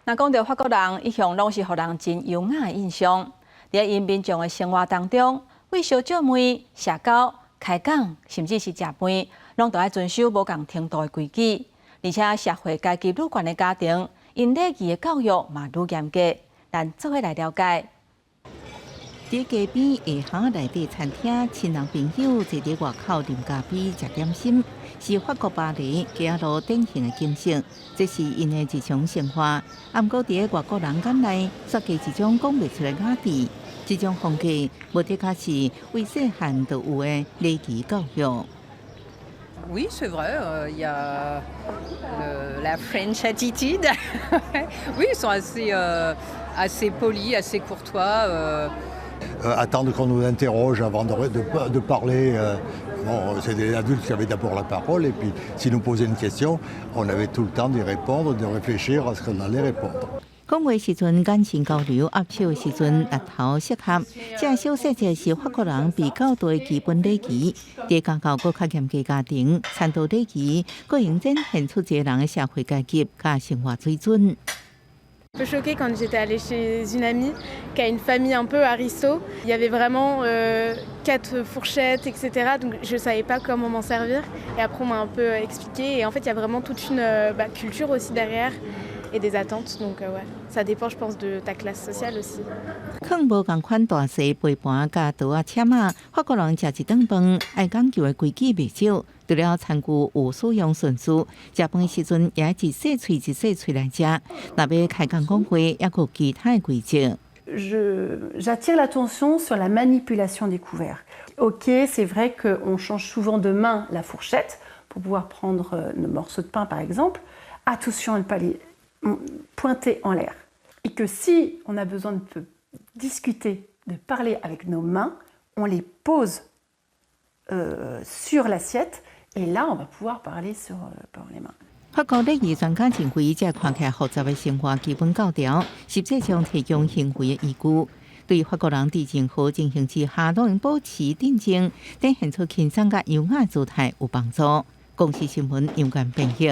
那讲到法国人，一向拢是互人真优雅的印象。在因民众的生活当中，为小借妹、社交、开讲，甚至是食饭，拢都要遵守无共程度的规矩。而且社会阶级愈悬的家庭，因礼仪的教育嘛愈严格。咱做伙来了解。在街边下巷内底餐厅，亲人朋友坐在外口啉咖啡、食点心，是法国巴黎街路典型的景色。这是因的日常生活。啊，不过在外国人眼内，煞加一种讲袂出来雅致。这种风格，无的确是为细汉就有的礼仪教育。Oui, c'est vrai, il y a la French attitude. Oui, ils sont assez polis, assez courtois. Attendre qu'on nous interroge avant de parler. Bon, c'est des adultes qui avaient d'abord la parole et puis s'ils nous posaient une question, on avait tout le temps d'y répondre, de réfléchir à ce qu'on allait répondre. 讲话时阵眼神交流，握手时阵额头适合，这小细节是法国人比较多的基本礼仪。在家教较严格家庭，餐桌礼仪，个人展现出一个人的社会阶级甲生活水准。Un peu choquée quand j'étais allée chez une amie qui a une famille un peu aristo. Il y avait vraiment 4 fourchettes, etc. Donc je ne savais pas comment m'en servir. Et après on m'a un peu expliqué. Et en fait il y a vraiment toute une culture aussi derrière et des attentes. Donc ouais, ça dépend je pense de ta classe sociale aussi. 看无共款大细陪伴甲刀啊签啊，法国人食一顿饭爱讲究的规矩袂少。除了餐具有使用顺序，食饭时阵也一细喙一细喙来食。若要开讲讲话，也有其他的规则。J'attire l'attention sur la manipulation des couverts. Ok, c'est vrai qu'on change souvent de main la fourchette pour pouvoir prendre nos morceaux de pain par exemple. Attention à ne pas les pointer en l'air. Et que si on a besoin de discuter, de parler avec nos mains, on les pose sur l'assiette. Et là, on va pouvoir parler par les mains. 法国礼仪专家认为，这看起来复杂的生活基本教条，实际上提供行为的依据。对法国人在任何情形之下都能保持镇静，展现出轻松甲优雅姿态有帮助。公司新闻杨干编译。